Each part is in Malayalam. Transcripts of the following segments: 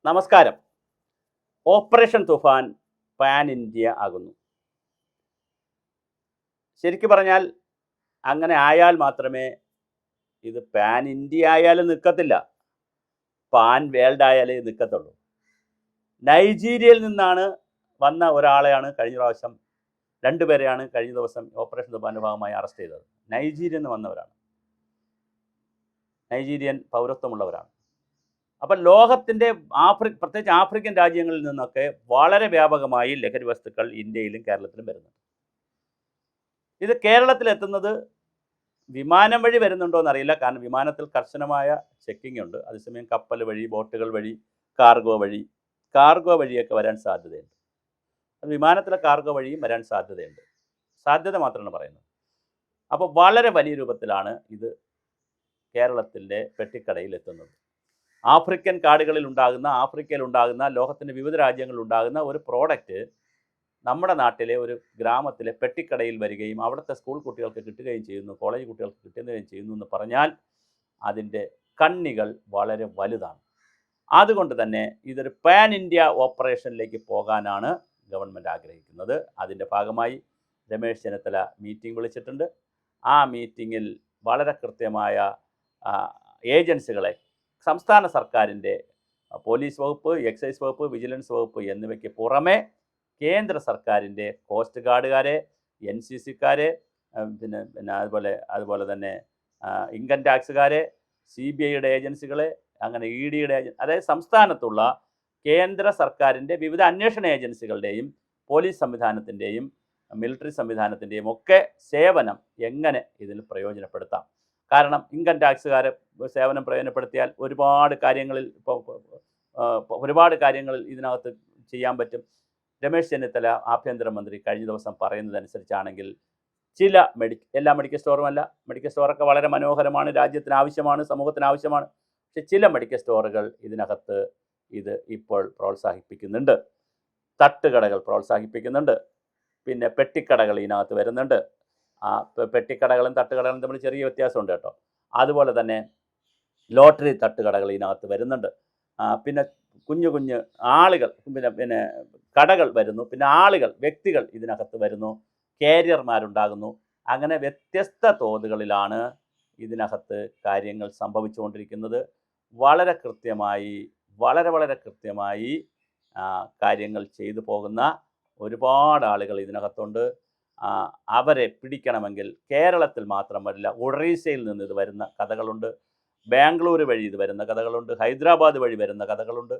നമസ്കാരം. ഓപ്പറേഷൻ തുഫാൻ പാൻ ഇന്ത്യ ആകുന്നു. ശരിക്കു പറഞ്ഞാൽ അങ്ങനെ ആയാൽ മാത്രമേ ഇത് പാൻ ഇന്ത്യ ആയാലും നിൽക്കത്തില്ല, പാൻ വേൾഡ് ആയാലേ നിൽക്കത്തുള്ളൂ. നൈജീരിയയിൽ നിന്നാണ് വന്ന ഒരാളെയാണ് കഴിഞ്ഞ പ്രാവശ്യം, രണ്ടുപേരെയാണ് കഴിഞ്ഞ ദിവസം ഓപ്പറേഷൻ തുഫാൻ്റെ ഭാഗമായി അറസ്റ്റ് ചെയ്തത്. നൈജീരിയയിൽ നിന്ന് വന്നവരാണ്, നൈജീരിയൻ പൗരത്വമുള്ളവരാണ്. അപ്പം ലോകത്തിൻ്റെ പ്രത്യേകിച്ച് ആഫ്രിക്കൻ രാജ്യങ്ങളിൽ നിന്നൊക്കെ വളരെ വ്യാപകമായി ലഹരി വസ്തുക്കൾ ഇന്ത്യയിലും കേരളത്തിലും വരുന്നുണ്ട്. ഇത് കേരളത്തിലെത്തുന്നത് വിമാനം വഴി വരുന്നുണ്ടോ എന്നറിയില്ല, കാരണം വിമാനത്തിൽ കർശനമായ ചെക്കിംഗ് ഉണ്ട്. അതേസമയം കപ്പൽ വഴി, ബോട്ടുകൾ വഴി, കാർഗോ വഴിയൊക്കെ വരാൻ സാധ്യതയുണ്ട്. അത് വിമാനത്തിലെ കാർഗോ വഴിയും വരാൻ സാധ്യതയുണ്ട്. സാധ്യത മാത്രമാണ് പറയുന്നത്. അപ്പോൾ വളരെ വലിയ രൂപത്തിലാണ് ഇത് കേരളത്തിൻ്റെ പെട്ടിക്കടയിൽ എത്തുന്നത്. ആഫ്രിക്കൻ കാടുകളിൽ ഉണ്ടാകുന്ന ലോകത്തിൻ്റെ വിവിധ രാജ്യങ്ങളിൽ ഉണ്ടാകുന്ന ഒരു പ്രോഡക്റ്റ് നമ്മുടെ നാട്ടിലെ ഒരു ഗ്രാമത്തിലെ പെട്ടിക്കടയിൽ വരികയും അവിടുത്തെ സ്കൂൾ കുട്ടികൾക്ക് കിട്ടുകയും ചെയ്യുന്നു, കോളേജ് കുട്ടികൾക്ക് കിട്ടുകയും ചെയ്യുന്നു എന്ന് പറഞ്ഞാൽ അതിൻ്റെ കണ്ണികൾ വളരെ വലുതാണ്. അതുകൊണ്ട് തന്നെ ഇതൊരു പാൻ ഇന്ത്യ ഓപ്പറേഷനിലേക്ക് പോകാനാണ് ഗവൺമെൻറ് ആഗ്രഹിക്കുന്നത്. അതിൻ്റെ ഭാഗമായി രമേശ് ചെന്നിത്തല മീറ്റിംഗ് വിളിച്ചിട്ടുണ്ട്. ആ മീറ്റിങ്ങിൽ വളരെ കൃത്യമായ ഏജൻസികളെ, സംസ്ഥാന സർക്കാരിൻ്റെ പോലീസ് വകുപ്പ്, എക്സൈസ് വകുപ്പ്, വിജിലൻസ് വകുപ്പ് എന്നിവയ്ക്ക് പുറമെ കേന്ദ്ര സർക്കാരിൻ്റെ കോസ്റ്റ് ഗാർഡുകാരെ, NCCക്കാരെ, പിന്നെ അതുപോലെ തന്നെ ഇൻകം ടാക്സുകാരെ, CBIയുടെ ഏജൻസികളെ, അങ്ങനെ EDയുടെ അതായത് സംസ്ഥാനത്തുള്ള കേന്ദ്ര സർക്കാരിൻ്റെ വിവിധ അന്വേഷണ ഏജൻസികളുടെയും പോലീസ് സംവിധാനത്തിൻ്റെയും മിലിറ്ററി സംവിധാനത്തിൻ്റെയും ഒക്കെ സേവനം എങ്ങനെ ഇതിൽ പ്രയോജനപ്പെടുത്താം. കാരണം ഇൻകം ടാക്സുകാരെ സേവനം പ്രയോജനപ്പെടുത്തിയാൽ ഒരുപാട് കാര്യങ്ങളിൽ ഇതിനകത്ത് ചെയ്യാൻ പറ്റും. രമേശ് ചെന്നിത്തല ആഭ്യന്തരമന്ത്രി കഴിഞ്ഞ ദിവസം പറയുന്നതനുസരിച്ചാണെങ്കിൽ എല്ലാ മെഡിക്കൽ സ്റ്റോറുമല്ല, മെഡിക്കൽ സ്റ്റോറൊക്കെ വളരെ മനോഹരമാണ്, രാജ്യത്തിന് ആവശ്യമാണ്, സമൂഹത്തിന് ആവശ്യമാണ്. പക്ഷെ ചില മെഡിക്കൽ സ്റ്റോറുകൾ ഇതിനകത്ത് ഇത് ഇപ്പോൾ പ്രോത്സാഹിപ്പിക്കുന്നുണ്ട്. തട്ടുകടകൾ പ്രോത്സാഹിപ്പിക്കുന്നുണ്ട്. പിന്നെ പെട്ടിക്കടകൾ ഇതിനകത്ത് വരുന്നുണ്ട്. പെട്ടിക്കടകളും തട്ടുകടകളും തമ്മിൽ ചെറിയ വ്യത്യാസമുണ്ട് കേട്ടോ. അതുപോലെ തന്നെ ലോട്ടറി തട്ടുകടകൾ ഇതിനകത്ത് വരുന്നുണ്ട്. പിന്നെ കുഞ്ഞു ആളുകൾ, പിന്നെ കടകൾ വരുന്നു. പിന്നെ വ്യക്തികൾ ഇതിനകത്ത് വരുന്നു. കാരിയർമാരുണ്ടാകുന്നു. അങ്ങനെ വ്യത്യസ്ത തോതുകളിലാണ് ഇതിനകത്ത് കാര്യങ്ങൾ സംഭവിച്ചുകൊണ്ടിരിക്കുന്നത്. വളരെ വളരെ കൃത്യമായി കാര്യങ്ങൾ ചെയ്തു പോകുന്ന ഒരുപാട് ആളുകൾ ഇതിനകത്തുണ്ട്. അവരെ പിടിക്കണമെങ്കിൽ കേരളത്തിൽ മാത്രമല്ല, ഒറീസയിൽ നിന്ന് ഇത് വരുന്ന കഥകളുണ്ട്, ബാംഗ്ലൂർ വഴി ഇത് വരുന്ന കഥകളുണ്ട്, ഹൈദരാബാദ് വഴി വരുന്ന കഥകളുണ്ട്.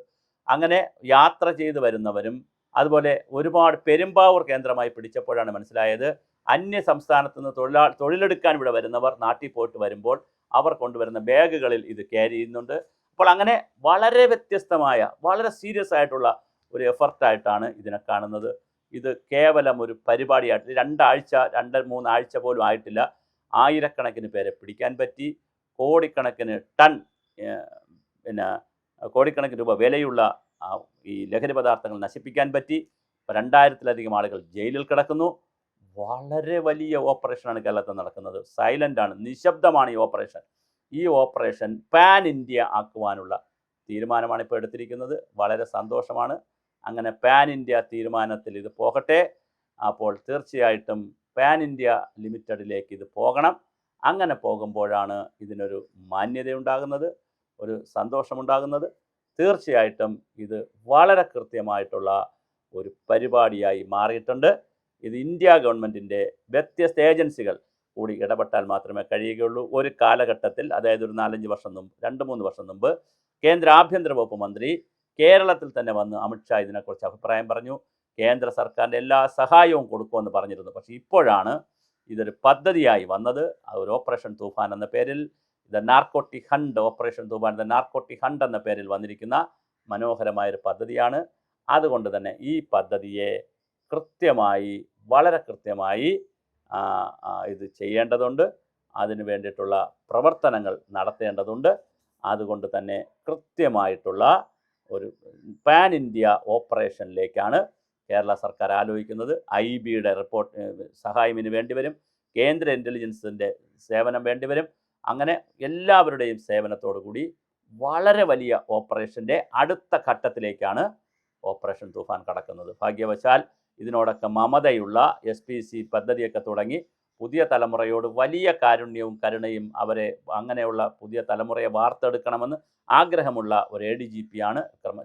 അങ്ങനെ യാത്ര ചെയ്ത് വരുന്നവരും, അതുപോലെ ഒരുപാട് പെരുമ്പാവൂർ കേന്ദ്രമായി പിടിച്ചപ്പോഴാണ് മനസ്സിലായത് അന്യ സംസ്ഥാനത്ത് നിന്ന് തൊഴിലെടുക്കാൻ ഇവിടെ വരുന്നവർ നാട്ടിൽ പോയിട്ട് വരുമ്പോൾ അവർ കൊണ്ടുവരുന്ന ബാഗുകളിൽ ഇത് ക്യാരി ചെയ്യുന്നുണ്ട്. അപ്പോൾ അങ്ങനെ വളരെ വ്യത്യസ്തമായ, വളരെ സീരിയസ് ആയിട്ടുള്ള ഒരു എഫർട്ടായിട്ടാണ് ഇതിനെ കാണുന്നത്. ഇത് കേവലം ഒരു പരിപാടിയായിട്ട് 2-3 ആഴ്ച പോലും ആയിട്ടില്ല. ആയിരക്കണക്കിന് പേരെ പിടിക്കാൻ പറ്റി. കോടിക്കണക്കിന് രൂപ വിലയുള്ള ഈ ലഹരി പദാർത്ഥങ്ങൾ നശിപ്പിക്കാൻ പറ്റി. 2000-ലധികം ആളുകൾ ജയിലിൽ കിടക്കുന്നു. വളരെ വലിയ ഓപ്പറേഷനാണ് കേരളത്തിൽ നടക്കുന്നത്. സൈലൻ്റാണ്, നിശബ്ദമാണ് ഈ ഓപ്പറേഷൻ പാൻ ഇന്ത്യ ആക്കുവാനുള്ള തീരുമാനമാണ് ഇപ്പോൾ എടുത്തിരിക്കുന്നത്. വളരെ സന്തോഷമാണ്. അങ്ങനെ പാൻ ഇന്ത്യ തീരുമാനത്തിൽ ഇത് പോകട്ടെ. അപ്പോൾ തീർച്ചയായിട്ടും പാൻ ഇന്ത്യ ലിമിറ്റഡിലേക്ക് ഇത് പോകണം. അങ്ങനെ പോകുമ്പോഴാണ് ഇതിനൊരു മാന്യതയുണ്ടാകുന്നത്, ഒരു സന്തോഷമുണ്ടാകുന്നത്. തീർച്ചയായിട്ടും ഇത് വളരെ കൃത്യമായിട്ടുള്ള ഒരു പരിപാടിയായി മാറിയിട്ടുണ്ട്. ഇത് ഇന്ത്യ ഗവൺമെൻറ്റിൻ്റെ വ്യത്യസ്ത ഏജൻസികൾ കൂടി ഇടപെട്ടാൽ മാത്രമേ കഴിയുകയുള്ളൂ. ഒരു കാലഘട്ടത്തിൽ, അതായത് ഒരു 4-5 വർഷം മുമ്പ്, 2-3 വർഷം മുമ്പ് കേന്ദ്ര ആഭ്യന്തര വകുപ്പ് മന്ത്രി കേരളത്തിൽ തന്നെ വന്ന് അമിത്ഷാ ഇതിനെക്കുറിച്ച് അഭിപ്രായം പറഞ്ഞു. കേന്ദ്ര സർക്കാരിൻ്റെ എല്ലാ സഹായവും കൊടുക്കുമെന്ന് പറഞ്ഞിരുന്നു. പക്ഷേ ഇപ്പോഴാണ് ഇതൊരു പദ്ധതിയായി വന്നത്. ഒരു ഓപ്പറേഷൻ തൂഫാൻ എന്ന പേരിൽ, operation Toofan the narcotic hunt എന്ന പേരിൽ വന്നിരിക്കുന്ന മനോഹരമായൊരു പദ്ധതിയാണ്. അതുകൊണ്ട് തന്നെ ഈ പദ്ധതിയെ വളരെ കൃത്യമായി ഇത് ചെയ്യേണ്ടതുണ്ട്. അതിനു വേണ്ടിയിട്ടുള്ള പ്രവർത്തനങ്ങൾ നടത്തേണ്ടതുണ്ട്. അതുകൊണ്ട് തന്നെ കൃത്യമായിട്ടുള്ള ഒരു പാൻ ഇന്ത്യ ഓപ്പറേഷനിലേക്കാണ് കേരള സർക്കാർ ആലോചിക്കുന്നത്. IBയുടെ സഹായം ഇതിന് വേണ്ടിവരും. കേന്ദ്ര ഇൻ്റലിജൻസിൻ്റെ സേവനം വേണ്ടിവരും. അങ്ങനെ എല്ലാവരുടെയും സേവനത്തോടു കൂടി വളരെ വലിയ ഓപ്പറേഷൻ്റെ അടുത്ത ഘട്ടത്തിലേക്കാണ് ഓപ്പറേഷൻ തൂഫാൻ കടക്കുന്നത്. ഭാഗ്യവശാൽ ഇതിനോടൊക്കെ മമതയുള്ള SPC പദ്ധതിയൊക്കെ തുടങ്ങി പുതിയ തലമുറയോട് വലിയ കാരുണ്യവും കരുണയും അവരെ അങ്ങനെയുള്ള പുതിയ തലമുറയെ വാർത്തെടുക്കണമെന്ന് ആഗ്രഹമുള്ള ഒരു ADGP ആണ്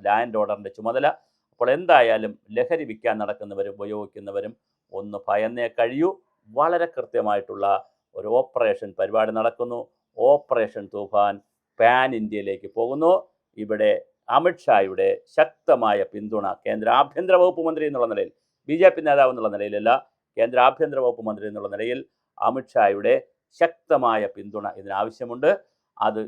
ലാൻഡ് ഓർഡറിൻ്റെ ചുമതല. അപ്പോൾ എന്തായാലും ലഹരി വിൽക്കാൻ നടക്കുന്നവരും ഉപയോഗിക്കുന്നവരും ഒന്ന് ഭയന്നേ കഴിയൂ. വളരെ കൃത്യമായിട്ടുള്ള ഒരു ഓപ്പറേഷൻ പരിപാടി നടക്കുന്നു. ഓപ്പറേഷൻ തൂഫാൻ പാൻ ഇന്ത്യയിലേക്ക് പോകുന്നു. ഇവിടെ അമിത്ഷായുടെ ശക്തമായ പിന്തുണ കേന്ദ്ര ആഭ്യന്തര വകുപ്പ് മന്ത്രി എന്നുള്ള നിലയിൽ, BJP നേതാവ് എന്നുള്ള നിലയിലല്ല, കേന്ദ്ര ആഭ്യന്തര വകുപ്പ് മന്ത്രി എന്നുള്ള നിലയിൽ അമിത്ഷായുടെ ശക്തമായ പിന്തുണ ഇതിനാവശ്യമുണ്ട്. അത്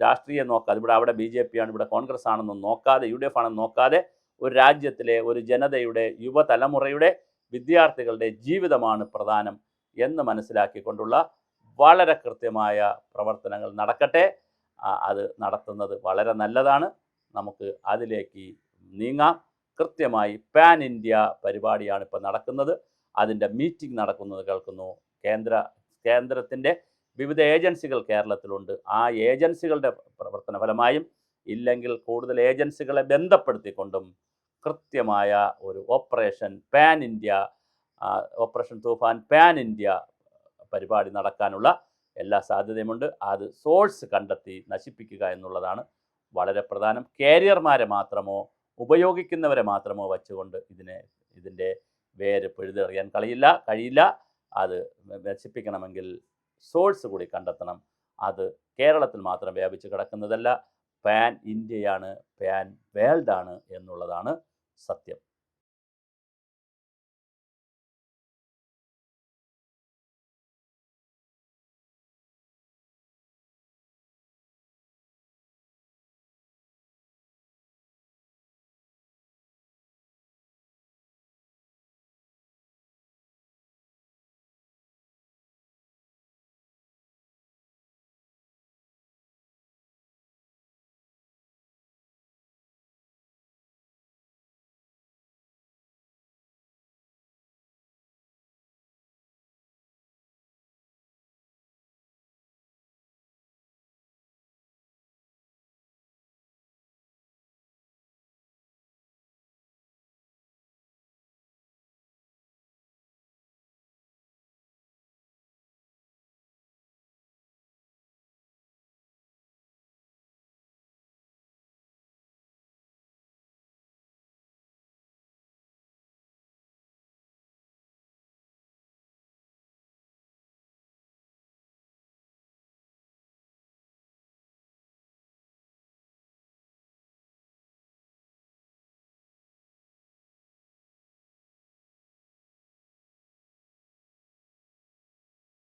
രാഷ്ട്രീയം നോക്കാതെ, അവിടെ BJP ആണ്, ഇവിടെ കോൺഗ്രസ് ആണെന്നും നോക്കാതെ, UDF ആണെന്ന് നോക്കാതെ, ഒരു രാജ്യത്തിലെ ഒരു ജനതയുടെ യുവതലമുറയുടെ വിദ്യാർത്ഥികളുടെ ജീവിതമാണ് പ്രധാനം എന്ന് മനസ്സിലാക്കിക്കൊണ്ടുള്ള വളരെ കൃത്യമായ പ്രവർത്തനങ്ങൾ നടക്കട്ടെ. അത് നടത്തുന്നത് വളരെ നല്ലതാണ്. നമുക്ക് അതിലേക്ക് നീങ്ങാം. കൃത്യമായി പാൻ ഇന്ത്യ പരിപാടിയാണ് ഇപ്പോൾ നടക്കുന്നത്. അതിൻ്റെ മീറ്റിംഗ് നടക്കുന്നത് കേൾക്കുന്നു. കേന്ദ്രത്തിൻ്റെ വിവിധ ഏജൻസികൾ കേരളത്തിലുണ്ട്. ആ ഏജൻസികളുടെ പ്രവർത്തന ഫലമായും ഇല്ലെങ്കിൽ കൂടുതൽ ഏജൻസികളെ ബന്ധപ്പെടുത്തിക്കൊണ്ടും കൃത്യമായ ഒരു ഓപ്പറേഷൻ പാൻ ഇന്ത്യ, ഓപ്പറേഷൻ തൂഫാൻ പാൻ ഇന്ത്യ പരിപാടി നടക്കാനുള്ള എല്ലാ സാധ്യതയുമുണ്ട്. അത് സോഴ്സ് കണ്ടെത്തി നശിപ്പിക്കുക എന്നുള്ളതാണ് വളരെ പ്രധാനം. കാരിയർമാരെ മാത്രമോ ഉപയോഗിക്കുന്നവരെ മാത്രമോ വച്ചുകൊണ്ട് ഇതിൻ്റെ വേര് പിഴുതെറിയാൻ കഴിയില്ല. അത് നശിപ്പിക്കണമെങ്കിൽ സോഴ്സ് കൂടി കണ്ടെത്തണം. അത് കേരളത്തിൽ മാത്രം വ്യാപിച്ച് കിടക്കുന്നതല്ല, പാൻ ഇന്ത്യയാണ്, പാൻ വേൾഡാണ് എന്നുള്ളതാണ് സത്യം.